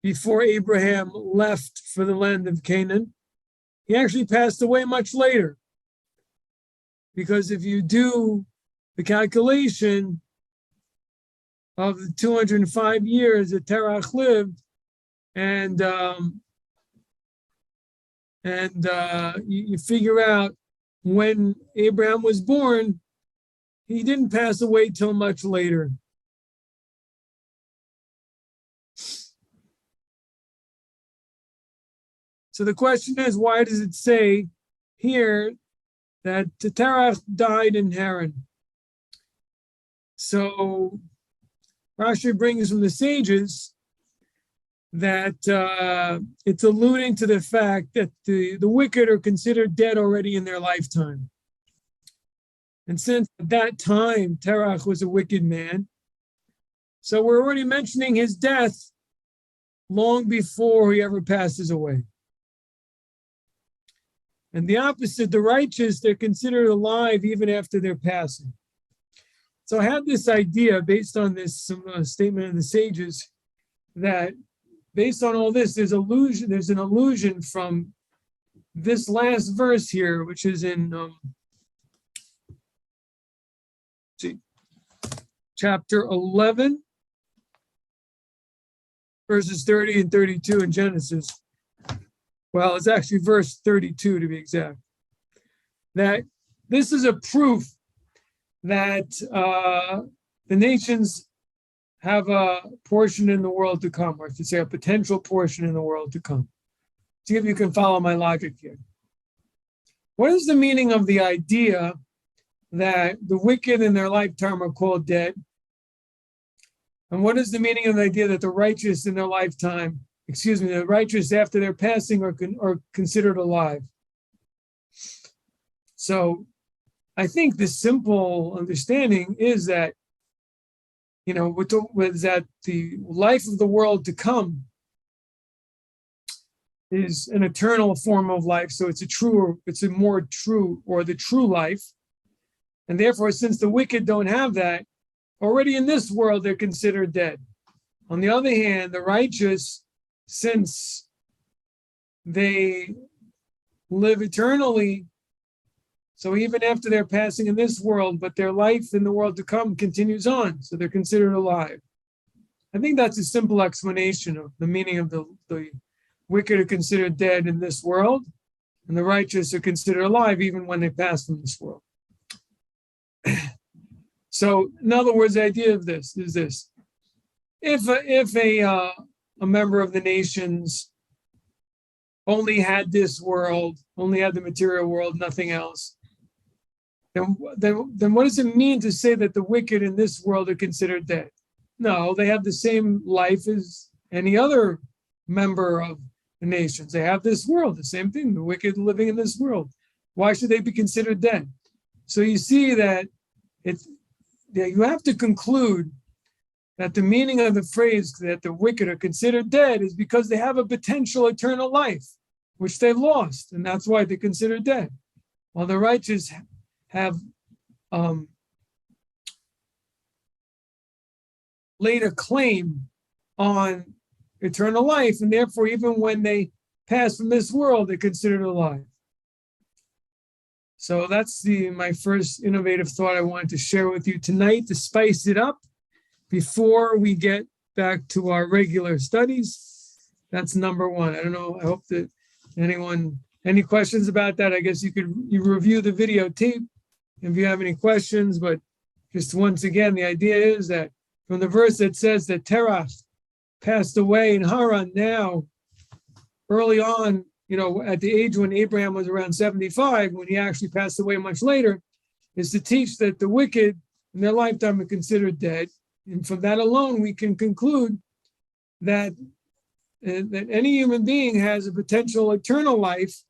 before Abraham left for the land of Canaan. He actually passed away much later. Because if you do the calculation of the 205 years that Terach lived, and you figure out when Abraham was born, he didn't pass away till much later. So the question is, why does it say here that Terach died in Haran? So Rashi brings from the sages that it's alluding to the fact that the wicked are considered dead already in their lifetime. And since at that time Terach was a wicked man, so we're already mentioning his death long before he ever passes away. And the opposite, the righteous, they're considered alive even after their passing. So I had this idea based on this statement of the sages that based on all this, there's an allusion from this last verse here, which is in chapter 11, verses 30 and 32 in Genesis. Well, it's actually verse 32 to be exact. That this is a proof that the nations have a portion in the world to come, or I should say a potential portion in the world to come. See if you can follow my logic here. What is the meaning of the idea that the wicked in their lifetime are called dead? And what is the meaning of the idea that the righteous in their lifetime, the righteous after their passing are considered alive? So I think the simple understanding is that, that the life of the world to come is an eternal form of life. So it's the true life. And therefore, since the wicked don't have that, already in this world, they're considered dead. On the other hand, the righteous, since they live eternally, so even after their passing in this world, but their life in the world to come continues on, so they're considered alive. I think that's a simple explanation of the meaning of the wicked are considered dead in this world, and the righteous are considered alive even when they pass from this world. So, in other words, the idea of this is this: if a member of the nations only had this world, only had the material world, nothing else, then what does it mean to say that the wicked in this world are considered dead? No, they have the same life as any other member of the nations. They have this world, the same thing, the wicked living in this world. Why should they be considered dead? So you see that you have to conclude that the meaning of the phrase that the wicked are considered dead is because they have a potential eternal life, which they've lost, and that's why they're considered dead. While the righteous have laid a claim on eternal life, and therefore even when they pass from this world, they're considered alive. So that's my first innovative thought I wanted to share with you tonight to spice it up before we get back to our regular studies. That's number one. I don't know. I hope that any questions about that? I guess you review the videotape if you have any questions. But just once again, the idea is that from the verse that says that Terach passed away in Haran now, early on, at the age when Abraham was around 75, when he actually passed away much later, is to teach that the wicked in their lifetime are considered dead. And from that alone, we can conclude that any human being has a potential eternal life,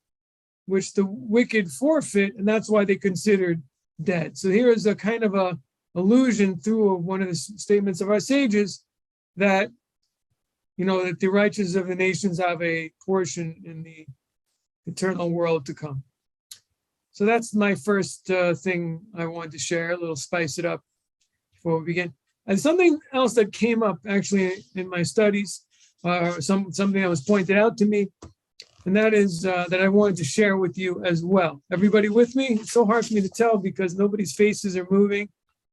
which the wicked forfeit, and that's why they're considered dead. So here is a kind of a allusion through one of the statements of our sages that that the righteous of the nations have a portion in the eternal world to come. So that's my first thing I wanted to share, a little spice it up before we begin. And something else that came up actually in my studies something that was pointed out to me, and that is that I wanted to share with you as well. Everybody with me? It's so hard for me to tell because nobody's faces are moving.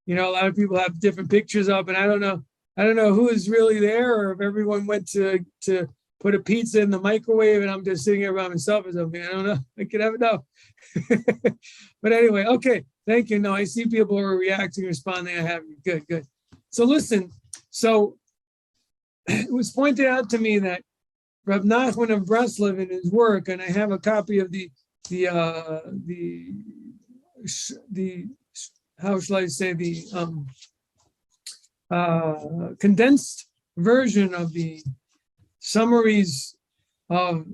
A lot of people have different pictures up, and I don't know who is really there, or if everyone went to put a pizza in the microwave and I'm just sitting here by myself or something. I don't know. I could never know. But anyway, okay. Thank you. No, I see people are reacting, responding. I have you. Good. So listen. So it was pointed out to me that Reb Nachman of Breslov in his work, and I have a copy of the how shall I say, the condensed version of the summaries of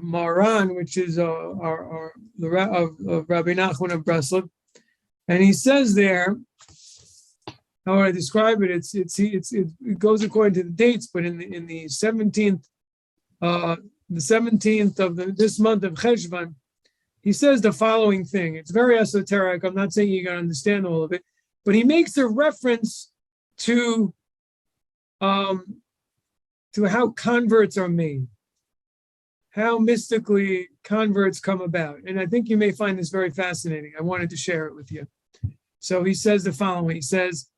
Maran, which is of Rabbi Nachman of Breslov, and he says there, how would I describe it? It goes according to the dates, but in the 17th, of this month of Cheshvan, he says the following thing. It's very esoteric. I'm not saying you're going to understand all of it, but he makes a reference to how converts are made, how mystically converts come about. And I think you may find this very fascinating. I wanted to share it with you. So he says the following. He says,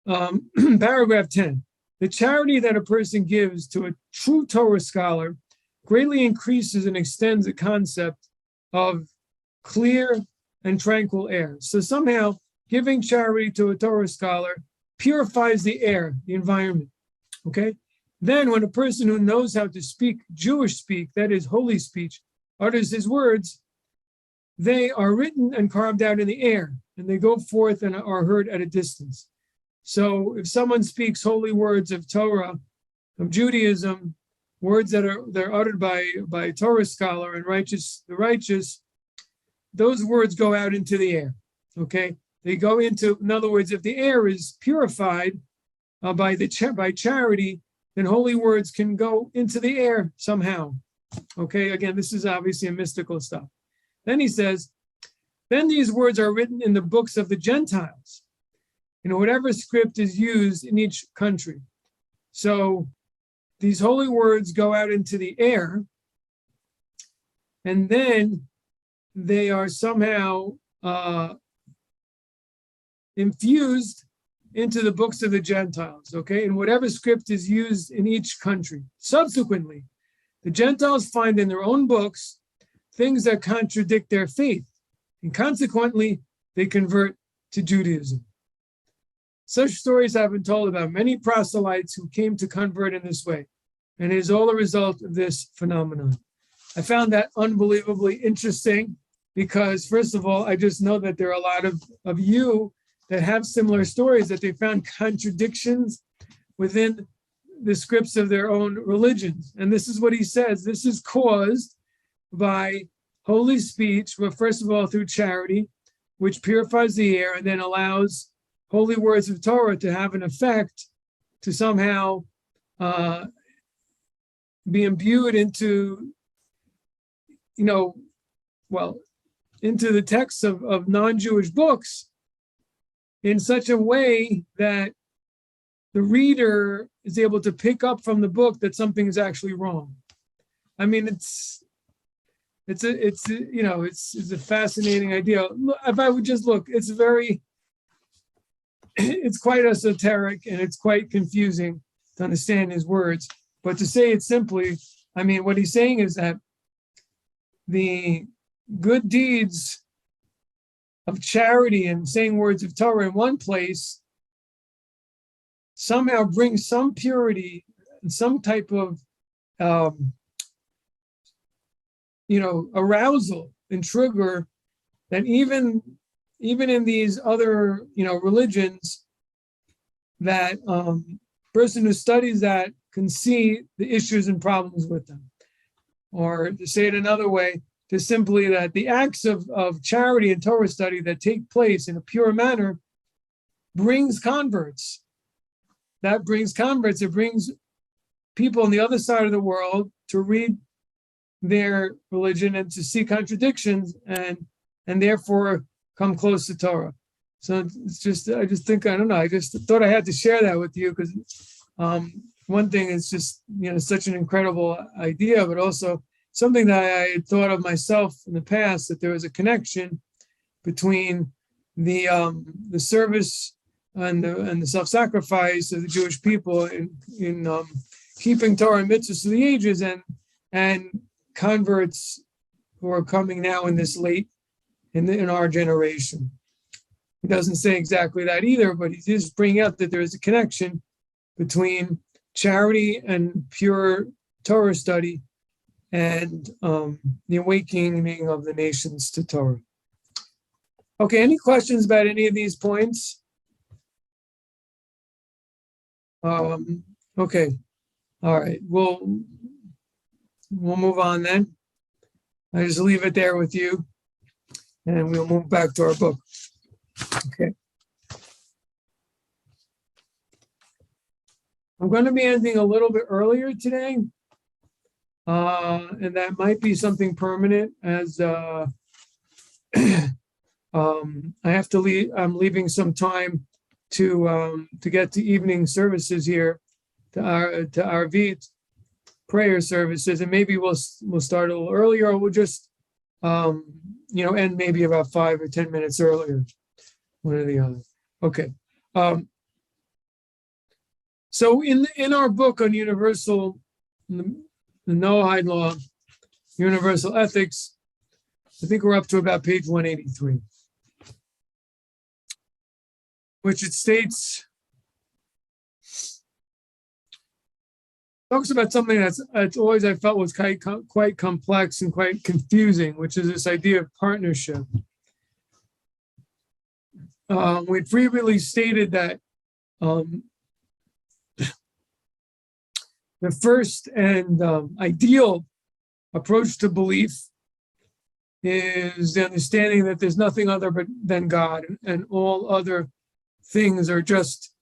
paragraph 10, the charity that a person gives to a true Torah scholar greatly increases and extends the concept of clear and tranquil air. So somehow giving charity to a Torah scholar purifies the air, the environment. Okay? Then when a person who knows how to speak Jewish speak, that is holy speech, utters his words, they are written and carved out in the air, and they go forth and are heard at a distance. So if someone speaks holy words of Torah, of Judaism, words they're uttered by a Torah scholar and the righteous, those words go out into the air. Okay? They go into, in other words, if the air is purified by charity, then holy words can go into the air somehow. Okay, again, this is obviously a mystical stuff. Then he says, then these words are written in the books of the Gentiles, whatever script is used in each country. So these holy words go out into the air, and then they are somehow infused into the books of the Gentiles, okay? And whatever script is used in each country. Subsequently, the Gentiles find in their own books things that contradict their faith, and consequently, they convert to Judaism. Such stories have been told about many proselytes who came to convert in this way, and it is all a result of this phenomenon. I found that unbelievably interesting because, first of all, I just know that there are a lot of you that have similar stories, that they found contradictions within the scripts of their own religions. And this is what he says. This is caused by holy speech, well, first of all, through charity, which purifies the air and then allows holy words of Torah to have an effect to somehow be imbued into, into the texts of non-Jewish books in such a way that the reader is able to pick up from the book that something is actually wrong. I mean, it's a fascinating idea. If I would just look, it's quite esoteric and it's quite confusing to understand his words. But to say it simply, I mean, what he's saying is that the good deeds of charity and saying words of Torah in one place somehow bring some purity and some type of arousal and trigger that even in these other religions, that person who studies that can see the issues and problems with them. Or to say it another way, to simply that the acts of charity and Torah study that take place in a pure manner brings converts. That brings converts. It brings people on the other side of the world to read their religion and to see contradictions and therefore come close to Torah. So it's just, I just thought I had to share that with you because one thing is just, such an incredible idea, but also something that I had thought of myself in the past, that there was a connection between the service and the self-sacrifice of the Jewish people in keeping Torah and mitzvahs through the ages, and converts who are coming now in this late in our generation. He doesn't say exactly that either, but he is bringing out that there is a connection between charity and pure Torah study and the awakening of the nations to Torah. Okay, any questions about any of these points? Okay, all right, we'll move on then. I just leave it there with you, and we'll move back to our book. Okay. I'm going to be ending a little bit earlier today, and that might be something permanent, as I have to leave. I'm leaving some time to get to evening services here, to our Arvit prayer services, and maybe we'll start a little earlier, or we'll just end maybe about 5 or 10 minutes earlier, one or the other. Okay. So in our book on the Noahide Law, Universal Ethics, I think we're up to about page 183, which it states, talks about something that's always I felt was quite complex and quite confusing, which is this idea of partnership. We previously stated that the first and ideal approach to belief is the understanding that there's nothing other than God, and all other things are just,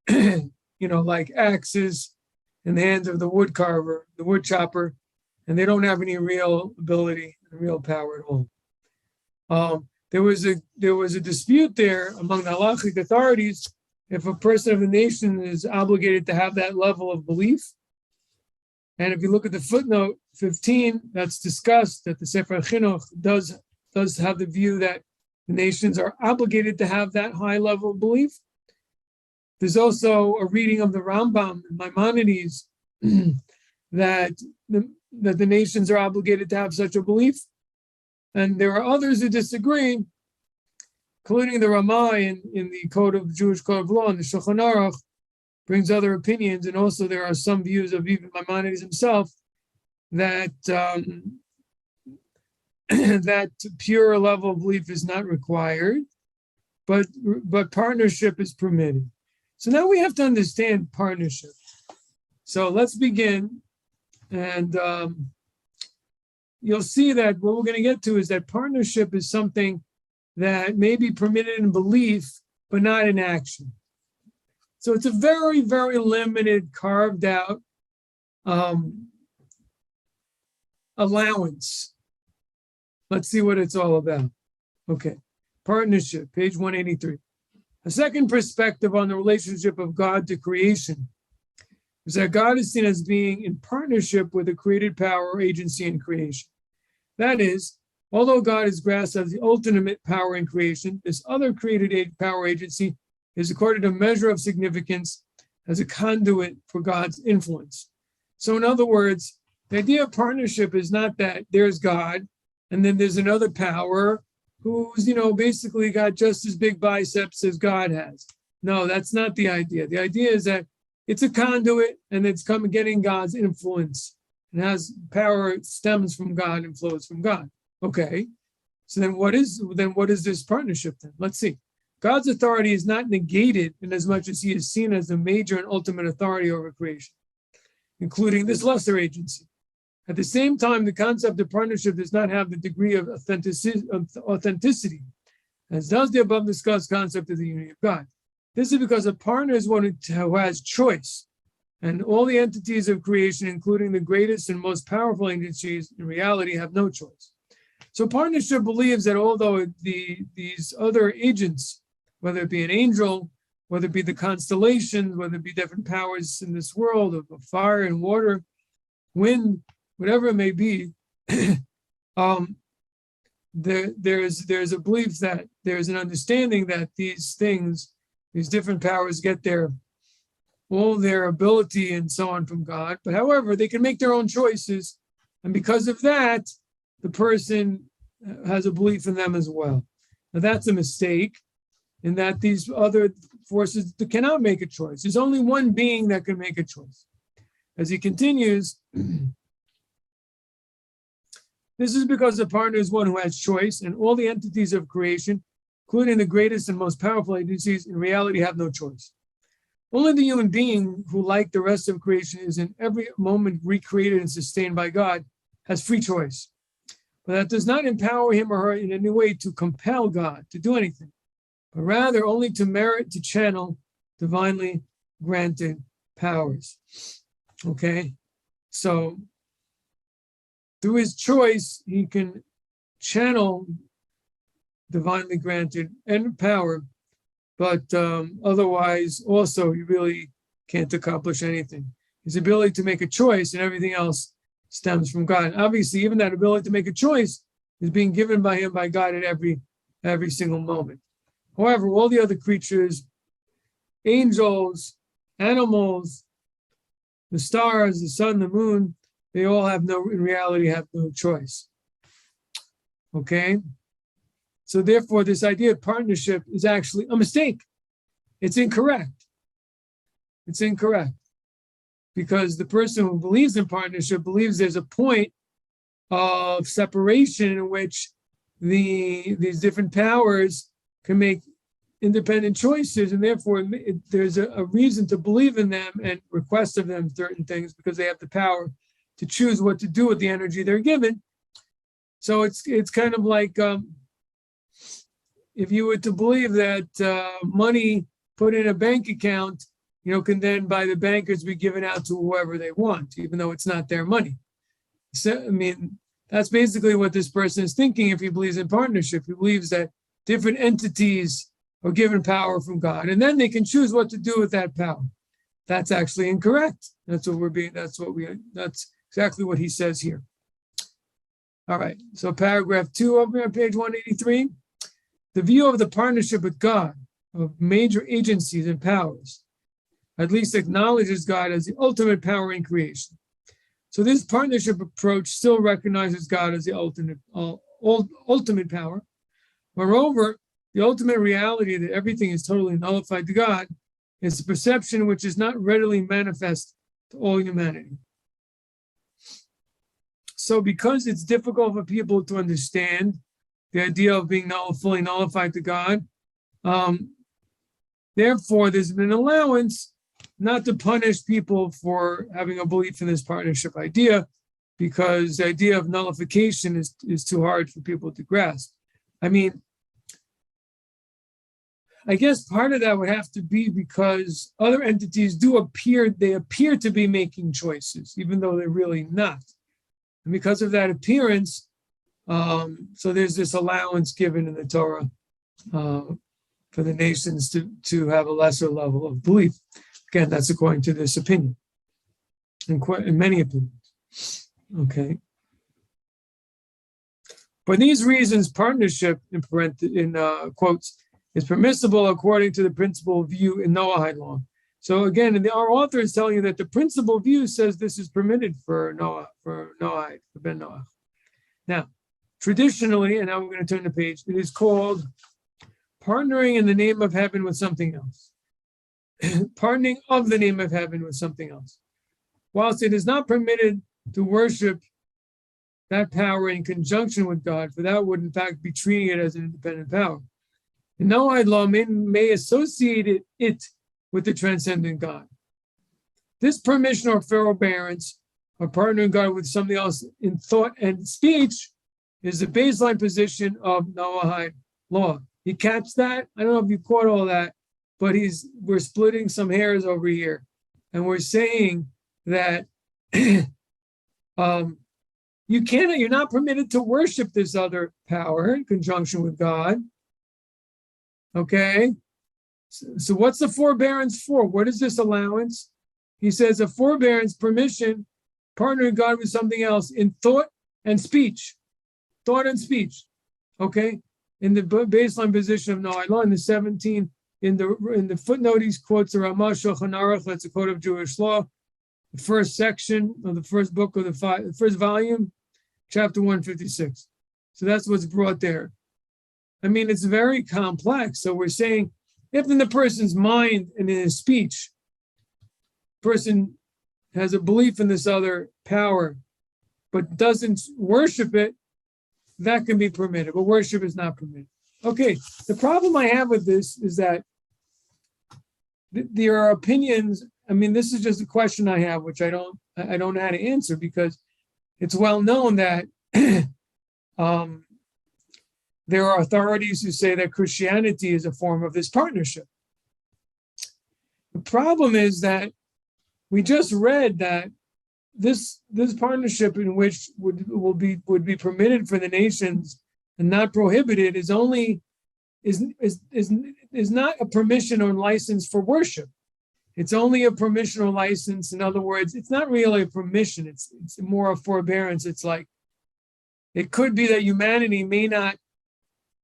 like axes in the hands of the wood carver, the wood chopper, and they don't have any real ability and real power at all. There was a dispute there among the halachic authorities if a person of the nation is obligated to have that level of belief. And if you look at the footnote 15, that's discussed that the Sefer Chinuch does have the view that the nations are obligated to have that high level of belief. There's also a reading of the Rambam and Maimonides that the nations are obligated to have such a belief. And there are others who disagree, including the Ramah in the Jewish Code of Law, and the Shulchan Aruch brings other opinions. And also there are some views of even Maimonides himself that that pure level of belief is not required, but partnership is permitted. So now we have to understand partnership. So let's begin, and you'll see that what we're going to get to is that partnership is something that may be permitted in belief, but not in action. So it's a very, very limited, carved out allowance. Let's see what it's all about. Okay, partnership, page 183. A second perspective on the relationship of God to creation is that God is seen as being in partnership with a created power or agency in creation. That is, although God is grasped as the ultimate power in creation, this other created power agency is accorded a measure of significance as a conduit for God's influence. So in other words, the idea of partnership is not that there's God and then there's another power who's, basically got just as big biceps as God has. No, that's not the idea. The idea is that it's a conduit and it's getting God's influence. It has power, it stems from God and flows from God. Okay, so then what is this partnership then? Let's see. God's authority is not negated in as much as he is seen as the major and ultimate authority over creation, including this lesser agency. At the same time, the concept of partnership does not have the degree of authenticity, as does the above discussed concept of the unity of God. This is because a partner is one who has choice, and all the entities of creation, including the greatest and most powerful entities, in reality have no choice. So partnership believes that although these other agents, whether it be an angel whether it be the constellations, whether it be different powers in this world of fire and water, wind, whatever it may be, there's a belief that there's an understanding that these things, these different powers get all their ability and so on from God. But however, they can make their own choices. And because of that, the person has a belief in them as well. Now that's a mistake in that these other forces cannot make a choice. There's only one being that can make a choice. As he continues, this is because the partner is one who has choice, and all the entities of creation, including the greatest and most powerful agencies, in reality have no choice. Only the human being who, like the rest of creation, is in every moment recreated and sustained by God, has free choice. But that does not empower him or her in any way to compel God to do anything, but rather only to merit to channel divinely granted powers. Okay? So, through his choice, he can channel divinely granted and power, but otherwise, also, he really can't accomplish anything. His ability to make a choice and everything else stems from God. And obviously, even that ability to make a choice is being given by him, by God, at every single moment. However, all the other creatures, angels, animals, the stars, the sun, the moon, they all in reality have no choice. Okay? So therefore, this idea of partnership is actually a mistake. It's incorrect. It's incorrect. Because the person who believes in partnership believes there's a point of separation in which these different powers can make independent choices, and therefore there's a reason to believe in them and request of them certain things because they have the power to choose what to do with the energy they're given. So it's kind of like if you were to believe that money put in a bank account, can then by the bankers be given out to whoever they want, even though it's not their money. So, I mean, that's basically what this person is thinking if he believes in partnership. He believes that different entities are given power from God, and then they can choose what to do with that power. That's actually incorrect. That's exactly what he says here. All right, so paragraph 2 over on page 183. The view of the partnership with God, of major agencies and powers, at least acknowledges God as the ultimate power in creation. So this partnership approach still recognizes God as the ultimate power. Moreover, the ultimate reality that everything is totally nullified to God is a perception which is not readily manifest to all humanity. So because it's difficult for people to understand the idea of being fully nullified to God, therefore there's been an allowance not to punish people for having a belief in this partnership idea, because the idea of nullification is too hard for people to grasp. I mean, I guess part of that would have to be because other entities appear to be making choices, even though they're really not. And because of that appearance, so there's this allowance given in the Torah for the nations to have a lesser level of belief. Again, that's according to this opinion, in many opinions. Okay. For these reasons, partnership, in quotes, is permissible according to the principal view in Noahide law. So again, our author is telling you that the principal view says this is permitted for Noahide, for Ben Noah. Now, traditionally, and now we're going to turn the page, it is called partnering in the name of heaven with something else. Partnering of the name of heaven with something else. Whilst it is not permitted to worship that power in conjunction with God, for that would in fact be treating it as an independent power. In Noahide law may associate it with the transcendent God. This permission or forbearance of partnering God with something else in thought and speech is the baseline position of Noahide law. You catch that? I don't know if you caught all that, but we're splitting some hairs over here, and we're saying that you're not permitted to worship this other power in conjunction with God. Okay, So what's the forbearance for? What is this allowance? He says a forbearance, permission, partnering God with something else in thought and speech. Thought and speech. Okay? In the baseline position of no Allah, in the 17, in the footnote, he quotes the Ramah Shulchan Aruch, that's a code of Jewish law, the first section of the first book of the first volume, chapter 156. So that's what's brought there. I mean, it's very complex. So we're saying, if in the person's mind and in his speech, person has a belief in this other power, but doesn't worship it, that can be permitted, but worship is not permitted. Okay, the problem I have with this is that there are opinions. I mean, this is just a question I have, which I don't know how to answer, because it's well known that there are authorities who say that Christianity is a form of this partnership. The problem is that we just read that this partnership, in which would be permitted for the nations and not prohibited, is not a permission or license for worship. It's only a permission or license. In other words, it's not really a permission. It's more a forbearance. It's like, it could be that humanity may not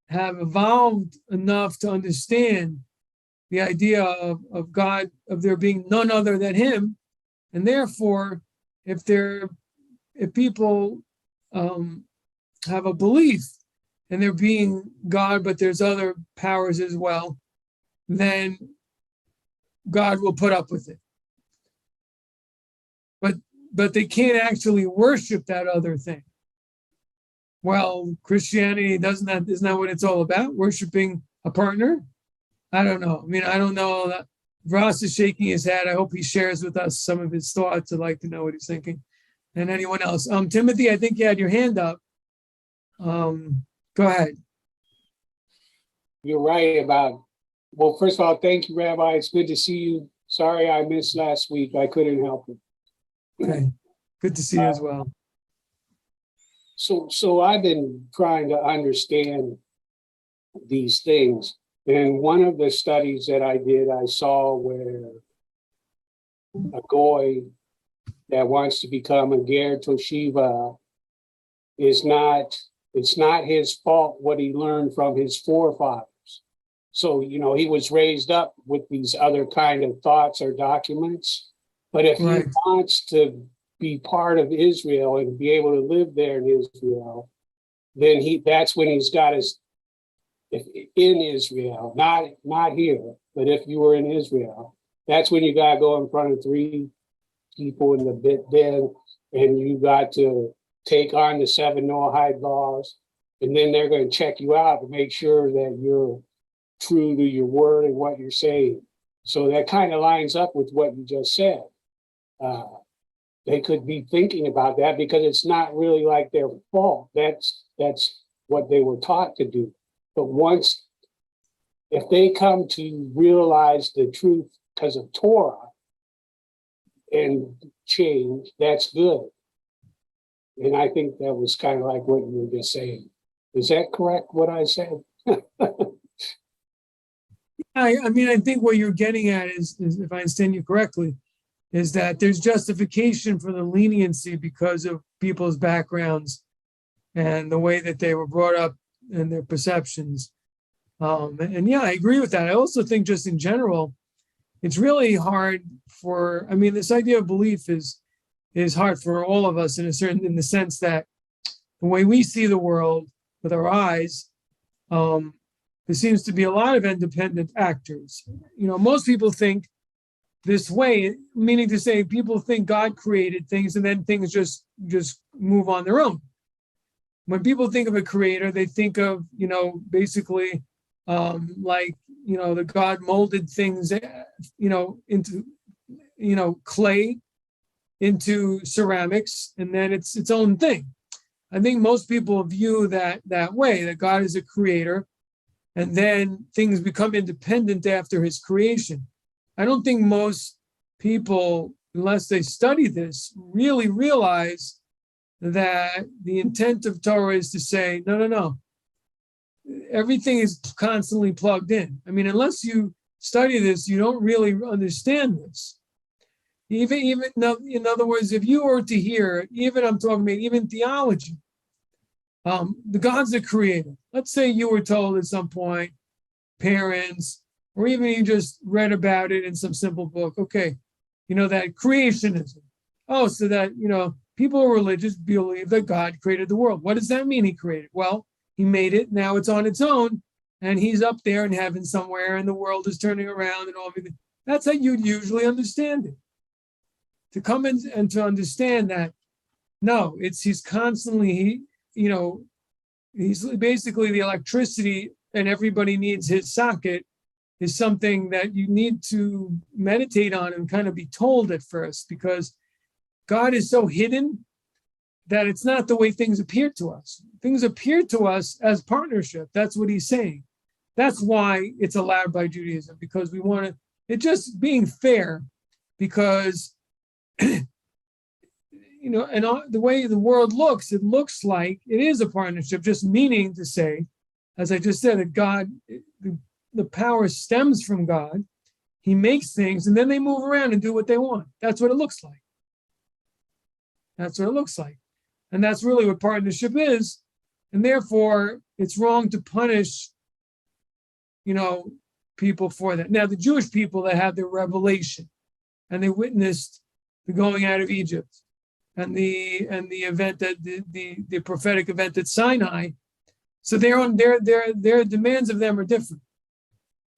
have evolved enough to understand the idea of God, of there being none other than him. And therefore, if people have a belief in there being God, but there's other powers as well, then God will put up with it. But they can't actually worship that other thing. Well, Christianity isn't that what it's all about? Worshiping a partner? I don't know. I mean, I don't know. Ross is shaking his head. I hope he shares with us some of his thoughts. I'd like to know what he's thinking. And anyone else? Timothy, I think you had your hand up. Go ahead. You're right about, well, first of all, thank you, Rabbi. It's good to see you. Sorry I missed last week. I couldn't help it. Okay. Good to see you as well. So I've been trying to understand these things. And one of the studies that I did, I saw where a goy that wants to become a ger toshiva it's not his fault what he learned from his forefathers. So, he was raised up with these other kind of thoughts or documents. But if Right. he wants to be part of Israel and be able to live there in Israel, then that's when he's got in Israel, not here, but if you were in Israel, that's when you got to go in front of 3 people in the bit den, and you got to take on the 7 Noahide laws, and then they're going to check you out to make sure that you're true to your word and what you're saying. So that kind of lines up with what you just said. They could be thinking about that because it's not really like their fault. That's what they were taught to do. But if they come to realize the truth because of Torah and change, that's good. And I think that was kind of like what you were just saying. Is that correct, what I said? I mean, I think what you're getting at is, if I understand you correctly, is that there's justification for the leniency because of people's backgrounds and the way that they were brought up and their perceptions. And yeah, I agree with that. I also think just in general, it's really hard this idea of belief is hard for all of us in the sense that the way we see the world with our eyes, there seems to be a lot of independent actors. Most people think this way, meaning to say people think God created things and then things just move on their own. When people think of a creator, they think of, basically the God molded things, into, clay, into ceramics, and then it's its own thing. I think most people view that way, that God is a creator, and then things become independent after his creation. I don't think most people, unless they study this, really realize that the intent of Torah is to say, no. Everything is constantly plugged in. I mean, unless you study this, you don't really understand this. Even no, in other words, if you were to hear, even I'm talking about even theology, the God's the creator. Let's say you were told at some point, parents, or even you just read about it in some simple book. Okay, that creationism. Oh, so that people who are religious believe that God created the world. What does that mean? He created? Well, he made it. Now it's on its own, and he's up there in heaven somewhere, and the world is turning around and all everything. That's how you'd usually understand it. To come in and to understand that, no, he's constantly, he's basically the electricity and everybody needs his socket is something that you need to meditate on and kind of be told at first, because God is so hidden that it's not the way things appear to us. Things appear to us as partnership. That's what he's saying. That's why it's allowed by Judaism, because we want to, it's just being fair, because and the way the world looks, it looks like it is a partnership, just meaning to say, as I just said, that God, the power stems from God. He makes things and then they move around and do what they want. That's what it looks like. That's what it looks like. And that's really what partnership is. And therefore, it's wrong to punish, people for that. Now, the Jewish people that had their revelation and they witnessed the going out of Egypt and the event that the prophetic event at Sinai. So their demands of them are different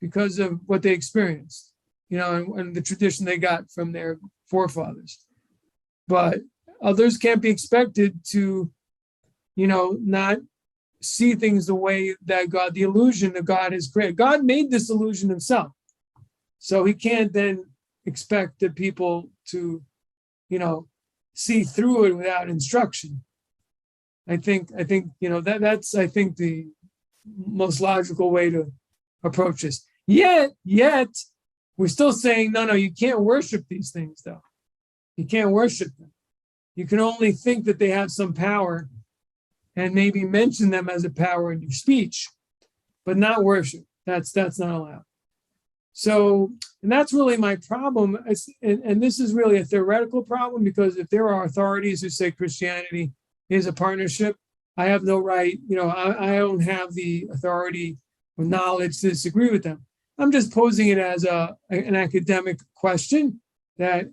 because of what they experienced, and the tradition they got from their forefathers. But others can't be expected to, not see things the way that God, the illusion that God has created. God made this illusion himself. So he can't then expect the people to, see through it without instruction. I think that's the most logical way to approach this. Yet we're still saying, no, you can't worship these things though. You can't worship them. You can only think that they have some power and maybe mention them as a power in your speech, but not worship. That's not allowed. So, and that's really my problem. And this is really a theoretical problem, because if there are authorities who say Christianity is a partnership, I have no right, I don't have the authority or knowledge to disagree with them. I'm just posing it as an academic question that,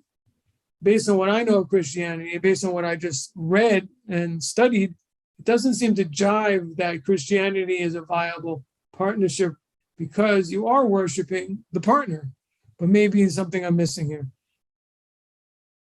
based on what I know of Christianity, based on what I just read and studied, it doesn't seem to jive that Christianity is a viable partnership, because you are worshiping the partner. But maybe it's something I'm missing here.